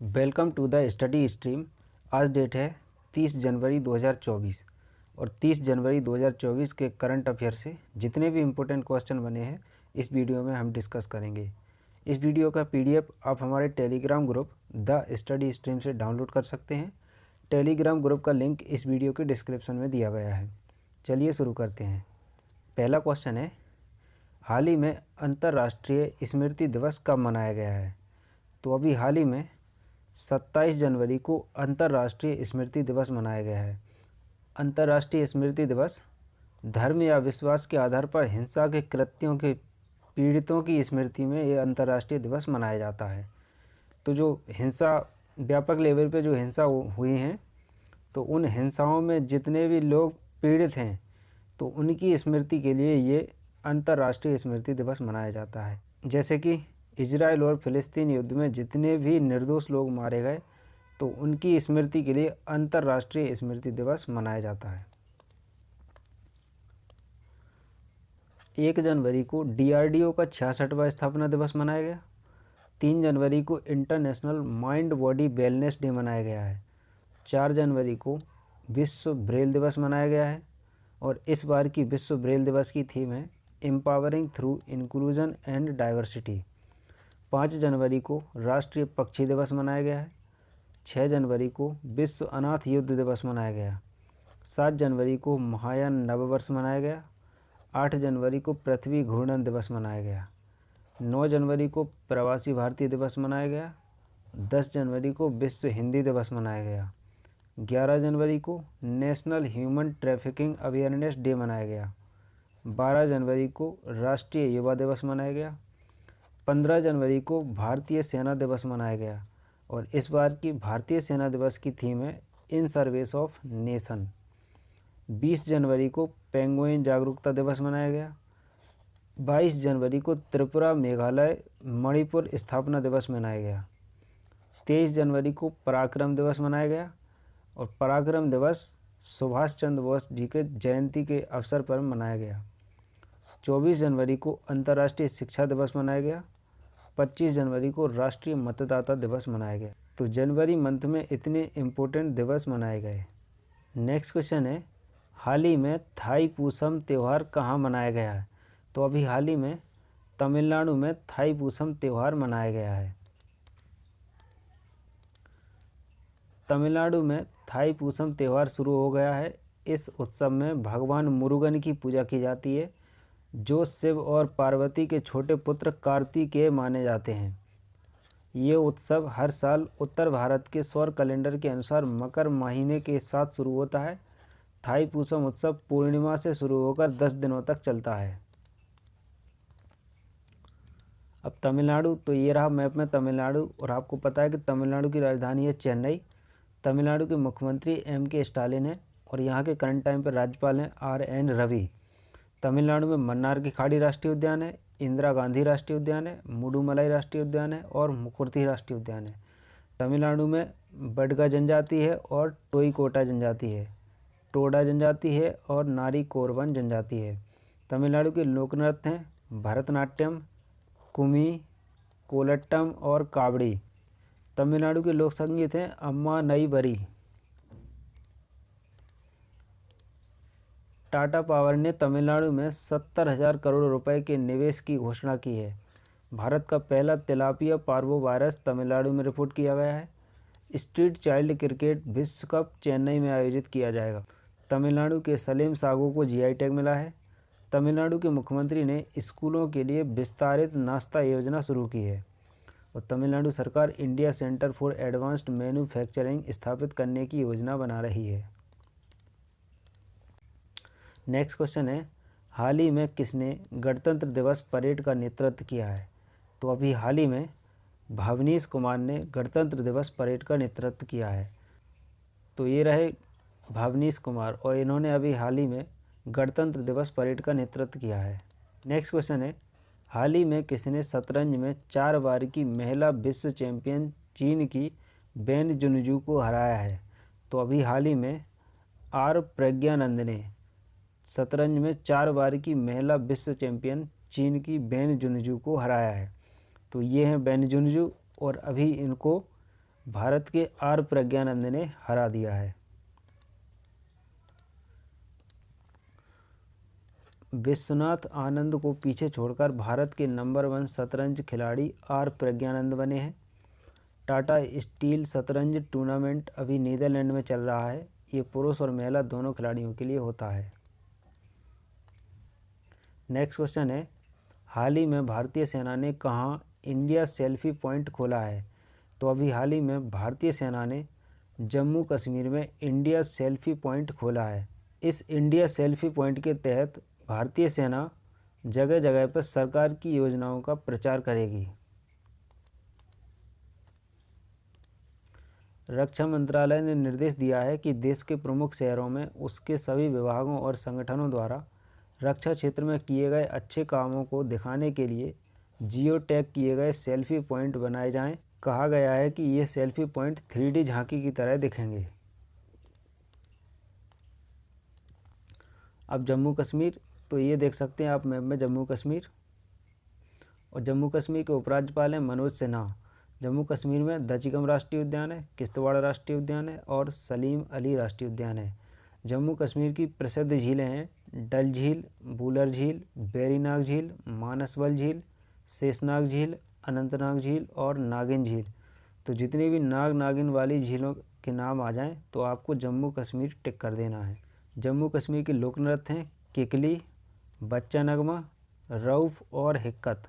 Welcome to the study stream. आज date है 30 जनवरी 2024 और 30 जनवरी 2024 के करंट अफेयर से जितने भी इम्पोर्टेंट क्वेश्चन बने हैं इस वीडियो में हम डिस्कस करेंगे। इस वीडियो का पीडीएफ आप हमारे Telegram group the study stream से डाउनलोड कर सकते हैं। टेलीग्राम ग्रुप का लिंक इस वीडियो के डिस्क्रिप्शन में दिया गया है। चलिए शुरू करते हैं। पहला क्वेश्चन है, हाल ही में अंतर्राष्ट्रीय स्मृति दिवस कब मनाया गया है? तो अभी हाल ही में 27 जनवरी को अंतर्राष्ट्रीय स्मृति दिवस मनाया गया है। अंतर्राष्ट्रीय स्मृति दिवस धर्म या विश्वास के आधार पर हिंसा के कृत्यों के पीड़ितों की स्मृति में ये अंतर्राष्ट्रीय दिवस मनाया जाता है। तो जो हिंसा व्यापक लेवल पे जो हिंसा हुई हैं, तो उन हिंसाओं में जितने भी लोग पीड़ित हैं तो उनकी स्मृति के लिए ये अंतर्राष्ट्रीय स्मृति दिवस मनाया जाता है। जैसे कि इजराइल और फ़िलिस्तीन युद्ध में जितने भी निर्दोष लोग मारे गए तो उनकी स्मृति के लिए अंतर्राष्ट्रीय स्मृति दिवस मनाया जाता है। 1 जनवरी को डीआरडीओ का 66वां स्थापना दिवस मनाया गया। 3 जनवरी को international mind body wellness day मनाया गया है। 4 जनवरी को विश्व ब्रेल दिवस मनाया गया है और इस बार की विश्व ब्रेल दिवस की थीम है empowering through inclusion and diversity. 5 जनवरी को राष्ट्रीय पक्षी दिवस मनाया गया है। 6 जनवरी को विश्व अनाथ युद्ध दिवस मनाया गया। 7 जनवरी को महायान नववर्ष मनाया गया। 8 जनवरी को पृथ्वी घूर्णन दिवस मनाया गया। 9 जनवरी को प्रवासी भारतीय दिवस मनाया गया। 10 जनवरी को विश्व हिंदी दिवस मनाया गया। 11 जनवरी को national human trafficking awareness day मनाया गया। 12 जनवरी को राष्ट्रीय युवा दिवस मनाया गया। 15 जनवरी को भारतीय सेना दिवस मनाया गया और इस बार की भारतीय सेना दिवस की थीम है इन सर्विस ऑफ नेशन। 20 जनवरी को पेंगुइन जागरूकता दिवस मनाया गया। 22 जनवरी को त्रिपुरा मेघालय मणिपुर स्थापना दिवस मनाया गया। 23 जनवरी को पराक्रम दिवस मनाया गया और पराक्रम दिवस सुभाष चंद्र बोस जी के जयंती के अवसर पर मनाया गया। 24 जनवरी को अंतर्राष्ट्रीय शिक्षा दिवस मनाया गया। 25 जनवरी को राष्ट्रीय मतदाता दिवस मनाया गया। तो जनवरी मंथ में इतने इम्पोर्टेंट दिवस मनाए गए। नेक्स्ट क्वेश्चन है, हाल ही में थाई पूसम त्यौहार कहाँ मनाया गया है? तो अभी हाल ही में तमिलनाडु में थाई पूसम त्यौहार मनाया गया है। तमिलनाडु में थाई पूसम त्यौहार शुरू हो गया है। इस उत्सव में भगवान मुरुगन की पूजा की जाती है जो शिव और पार्वती के छोटे पुत्र कार्तिकेय माने जाते हैं। ये उत्सव हर साल उत्तर भारत के सौर कैलेंडर के अनुसार मकर महीने के साथ शुरू होता है। थाई पूसम उत्सव पूर्णिमा से शुरू होकर 10 दिनों तक चलता है। अब तमिलनाडु, तो ये रहा मैप में तमिलनाडु और आपको पता है कि तमिलनाडु की राजधानी है चेन्नई। तमिलनाडु के मुख्यमंत्री M.K. स्टालिन है और यहाँ के करंट टाइम पर राज्यपाल हैं R.N. रवि। तमिलनाडु में मन्नार की खाड़ी राष्ट्रीय उद्यान है, इंदिरा गांधी राष्ट्रीय उद्यान है, मुडुमलाई राष्ट्रीय उद्यान है और मुकुर्ती राष्ट्रीय उद्यान है। तमिलनाडु में बडगा जनजाति है और टोईकोटा जनजाति है, टोडा जनजाति है और नारी कोरवन जनजाति है। तमिलनाडु के लोक नृत्य हैं भरतनाट्यम, कुमी, कोलट्टम और कावड़ी। तमिलनाडु के लोक संगीत हैं अम्मा नई बरी। टाटा पावर ने तमिलनाडु में 70,000 करोड़ रुपए के निवेश की घोषणा की है। भारत का पहला तिलापिया पार्वो वायरस तमिलनाडु में रिपोर्ट किया गया है। स्ट्रीट चाइल्ड क्रिकेट विश्व कप चेन्नई में आयोजित किया जाएगा। तमिलनाडु के सलेम सागो को जीआई टैग मिला है। तमिलनाडु के मुख्यमंत्री ने स्कूलों के लिए विस्तारित नाश्ता योजना शुरू की है और तमिलनाडु सरकार India centre for advanced manufacturing स्थापित करने की योजना बना रही है। नेक्स्ट क्वेश्चन है, हाल ही में किसने गणतंत्र दिवस परेड का नेतृत्व किया है? तो अभी हाल ही में भावनीश कुमार ने गणतंत्र दिवस परेड का नेतृत्व किया है। तो ये रहे भावनीश कुमार और इन्होंने अभी हाल ही में गणतंत्र दिवस परेड का नेतृत्व किया है। नेक्स्ट क्वेश्चन है, हाल ही में किसने शतरंज में 4 बार की महिला विश्व चैंपियन चीन की बेन जुनजू को हराया है? तो अभी हाल ही में आर प्रज्ञानंद ने शतरंज में 4 बार की महिला विश्व चैंपियन चीन की बेन जुनजू को हराया है। तो ये हैं बेन जुनजू और अभी इनको भारत के आर प्रज्ञानंद ने हरा दिया है। विश्वनाथ आनंद को पीछे छोड़कर भारत के नंबर 1 शतरंज खिलाड़ी आर प्रज्ञानंद बने हैं। टाटा स्टील शतरंज टूर्नामेंट अभी नीदरलैंड में चल रहा है। ये पुरुष और महिला दोनों खिलाड़ियों के लिए होता है। नेक्स्ट क्वेश्चन है, हाल ही में भारतीय सेना ने कहाँ इंडिया सेल्फी पॉइंट खोला है? तो अभी हाल ही में भारतीय सेना ने जम्मू कश्मीर में इंडिया सेल्फी पॉइंट खोला है। इस इंडिया सेल्फी पॉइंट के तहत भारतीय सेना जगह जगह पर सरकार की योजनाओं का प्रचार करेगी। रक्षा मंत्रालय ने निर्देश दिया है कि देश के प्रमुख शहरों में उसके सभी विभागों और संगठनों द्वारा रक्षा क्षेत्र में किए गए अच्छे कामों को दिखाने के लिए जियो टैग किए गए सेल्फी पॉइंट बनाए जाएं। कहा गया है कि ये सेल्फी पॉइंट 3D झांकी की तरह दिखेंगे। अब जम्मू कश्मीर, तो ये देख सकते हैं आप मैप में जम्मू कश्मीर, और जम्मू कश्मीर के उपराज्यपाल हैं मनोज सिन्हा। जम्मू कश्मीर में दचिगम राष्ट्रीय उद्यान है, किश्तवाड़ राष्ट्रीय उद्यान है और सलीम अली राष्ट्रीय उद्यान है। जम्मू कश्मीर की प्रसिद्ध झीलें हैं डल झील, बूलर झील, वेरीनाग झील, मानसबल झील, शेषनाग झील, अनंतनाग झील और नागिन झील। तो जितनी भी नाग नागिन वाली झीलों के नाम आ जाएं तो आपको जम्मू कश्मीर टिक कर देना है। जम्मू कश्मीर के लोक नृत्य हैं किकली, बच्चा नगमा, रऊफ और हिक्कत,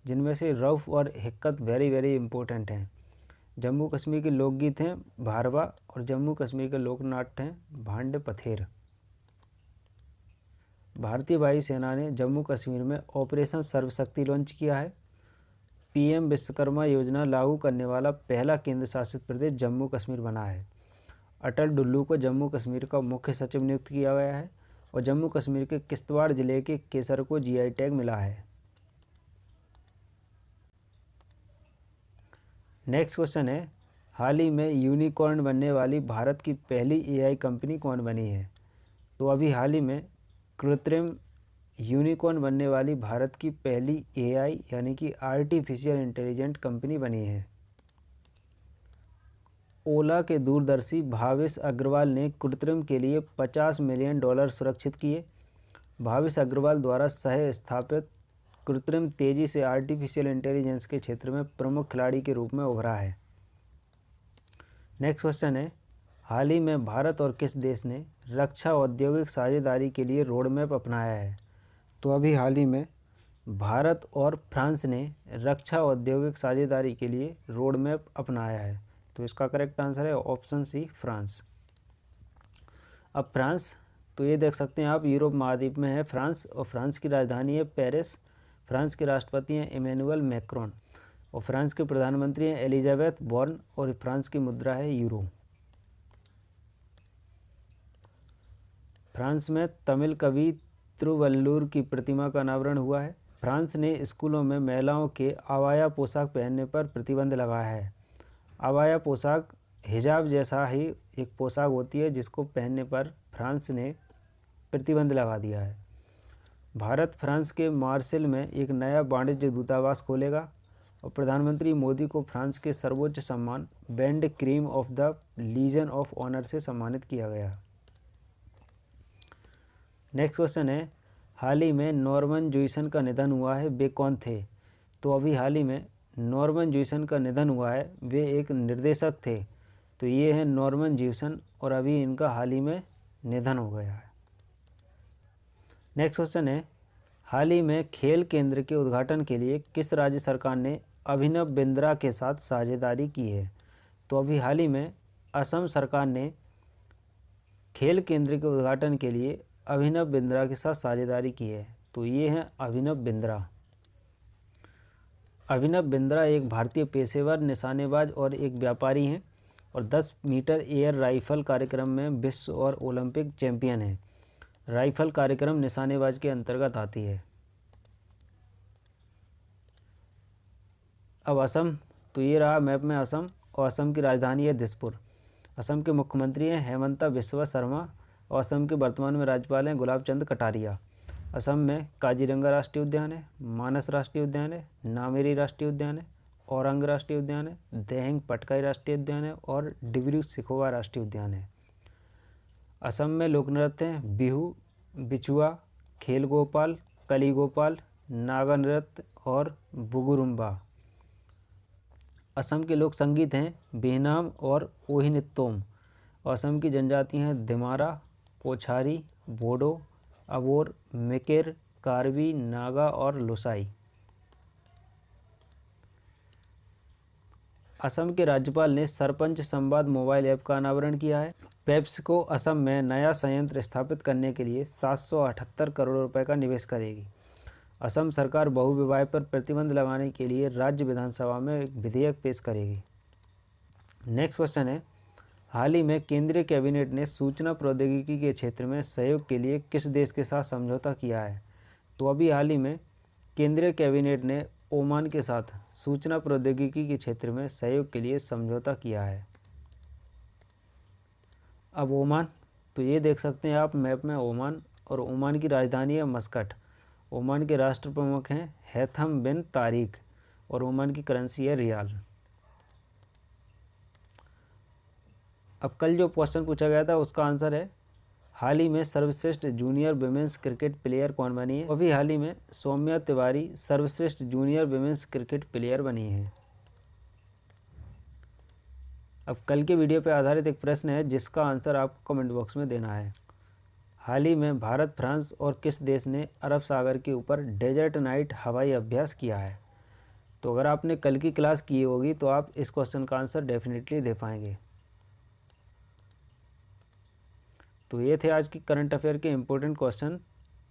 जिनमें से रऊफ और हिक्कत वेरी वेरी इंपॉर्टेंट हैं। जम्मू कश्मीर के लोकगीत हैं भारवा और जम्मू कश्मीर के लोक नाट्य हैं भांड पथेर। भारतीय वायुसेना ने जम्मू कश्मीर में ऑपरेशन सर्वशक्ति लॉन्च किया है। पीएम विश्वकर्मा योजना लागू करने वाला पहला केंद्र शासित प्रदेश जम्मू कश्मीर बना है। अटल डुल्लू को जम्मू कश्मीर का मुख्य सचिव नियुक्त किया गया है और जम्मू कश्मीर के किश्तवाड़ जिले के केसर को जीआई टैग मिला है। नेक्स्ट क्वेश्चन है, हाल ही में यूनिकॉर्न बनने वाली भारत की पहली एआई कंपनी कौन बनी है? तो अभी हाल ही में कृत्रिम यूनिकॉर्न बनने वाली भारत की पहली एआई यानी कि आर्टिफिशियल इंटेलिजेंट कंपनी बनी है। ओला के दूरदर्शी भावेश अग्रवाल ने कृत्रिम के लिए $50 मिलियन सुरक्षित किए। भावेश अग्रवाल द्वारा सह स्थापित कृत्रिम तेजी से आर्टिफिशियल इंटेलिजेंस के क्षेत्र में प्रमुख खिलाड़ी के रूप में उभरा है। नेक्स्ट क्वेश्चन है, हाल ही में भारत और किस देश ने रक्षा औद्योगिक साझेदारी के लिए रोड मैप अपनाया है? तो अभी हाल ही में भारत और फ्रांस ने रक्षा औद्योगिक साझेदारी के लिए रोड मैप अपनाया है। तो इसका करेक्ट आंसर है ऑप्शन सी, फ्रांस। अब फ्रांस, तो ये देख सकते हैं आप यूरोप महाद्वीप में है फ्रांस और फ्रांस की राजधानी है पेरिस। फ्रांस के राष्ट्रपति हैं इमैनुअल मैक्रोन और फ्रांस के प्रधानमंत्री हैं एलिजाबेथ बॉर्न और फ्रांस की मुद्रा है यूरो। फ्रांस में तमिल कवि तिरुवल्लुवर की प्रतिमा का अनावरण हुआ है। फ्रांस ने स्कूलों में महिलाओं के अबाया पोशाक पहनने पर प्रतिबंध लगाया है। अबाया पोशाक हिजाब जैसा ही एक पोशाक होती है जिसको पहनने पर फ्रांस ने प्रतिबंध लगा दिया है। भारत फ्रांस के मार्सेल में एक नया वाणिज्य दूतावास खोलेगा और प्रधानमंत्री मोदी को फ्रांस के सर्वोच्च सम्मान band cream of the Legion of Honour से सम्मानित किया गया। नेक्स्ट क्वेश्चन है, हाल ही में नॉर्मन जॉइसन का निधन हुआ है, वे कौन थे? तो अभी हाल ही में नॉर्मन जॉइसन का निधन हुआ है, वे एक निर्देशक थे। तो ये हैं नॉर्मन जॉइसन और अभी इनका हाल ही में निधन हो गया है। नेक्स्ट क्वेश्चन है, हाल ही में खेल केंद्र के उद्घाटन के लिए किस राज्य सरकार ने अभिनव बिंद्रा के साथ साझेदारी की है? तो अभी हाल ही में असम सरकार ने खेल केंद्र के उद्घाटन के लिए अभिनव बिंद्रा के साथ साझेदारी की है। तो ये हैं अभिनव बिंद्रा। अभिनव बिंद्रा एक भारतीय पेशेवर निशानेबाज और एक व्यापारी हैं और 10 मीटर एयर राइफल कार्यक्रम में विश्व और ओलंपिक चैंपियन हैं। राइफल कार्यक्रम निशानेबाज के अंतर्गत आती है। अब असम, तो ये रहा मैप में असम और असम की राजधानी है दिसपुर। असम के मुख्यमंत्री हैं हेमंता बिस्वा शर्मा और असम के वर्तमान में राज्यपाल हैं गुलाब चंद कटारिया। असम में काजीरंगा राष्ट्रीय उद्यान है, मानस राष्ट्रीय उद्यान है, नामेरी राष्ट्रीय उद्यान है, औरंग राष्ट्रीय उद्यान है, देहेंग पटकाई राष्ट्रीय उद्यान है और डिब्रू सिखोवा राष्ट्रीय उद्यान है। असम में लोक नृत्य हैं बिहू, बिचुआ, खेल गोपाल, कली गोपाल, नागा नृत्य और बुगुरुम्बा। असम के लोक संगीत हैं बेनाम और ओहिनित्तोम। असम की जनजातियाँ हैं दिमारा, पोछारी, बोडो, अबोर, मिकिर, कार्बी, नागा और लुसाई। असम के राज्यपाल ने सरपंच संवाद मोबाइल ऐप का अनावरण किया है। पेप्सिको असम में नया संयंत्र स्थापित करने के लिए 778 करोड़ रुपए का निवेश करेगी। असम सरकार बहुविवाह पर प्रतिबंध लगाने के लिए राज्य विधानसभा में एक विधेयक पेश करेगी। नेक्स्ट क्वेश्चन है, हाल ही में केंद्रीय कैबिनेट ने सूचना प्रौद्योगिकी के क्षेत्र में सहयोग के लिए किस देश के साथ समझौता किया है? तो अभी हाल ही में केंद्रीय कैबिनेट ने ओमान के साथ सूचना प्रौद्योगिकी के क्षेत्र में सहयोग के लिए समझौता किया है। अब ओमान, तो ये देख सकते हैं आप मैप में ओमान, और ओमान की राजधानी है मस्कट। ओमान के राष्ट्र प्रमुख हैं हैथम बिन तारिक और ओमान की करेंसी है रियाल। अब कल जो क्वेश्चन पूछा गया था उसका आंसर है, हाल ही में सर्वश्रेष्ठ जूनियर विमेंस क्रिकेट प्लेयर कौन बनी है? अभी हाल ही में सौम्या तिवारी सर्वश्रेष्ठ जूनियर विमेंस क्रिकेट प्लेयर बनी है। अब कल के वीडियो पर आधारित एक प्रश्न है जिसका आंसर आपको कमेंट बॉक्स में देना है। हाल ही में भारत, फ्रांस और किस देश ने अरब सागर के ऊपर डेजर्ट नाइट हवाई अभ्यास किया है? तो अगर आपने कल की क्लास की होगी तो आप इस क्वेश्चन का आंसर डेफिनेटली दे पाएंगे। तो ये थे आज की करंट अफेयर के इम्पोर्टेंट क्वेश्चन।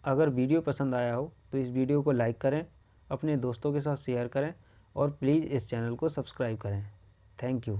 अगर वीडियो पसंद आया हो तो इस वीडियो को लाइक करें, अपने दोस्तों के साथ शेयर करें और प्लीज़ इस चैनल को सब्सक्राइब करें। Thank you.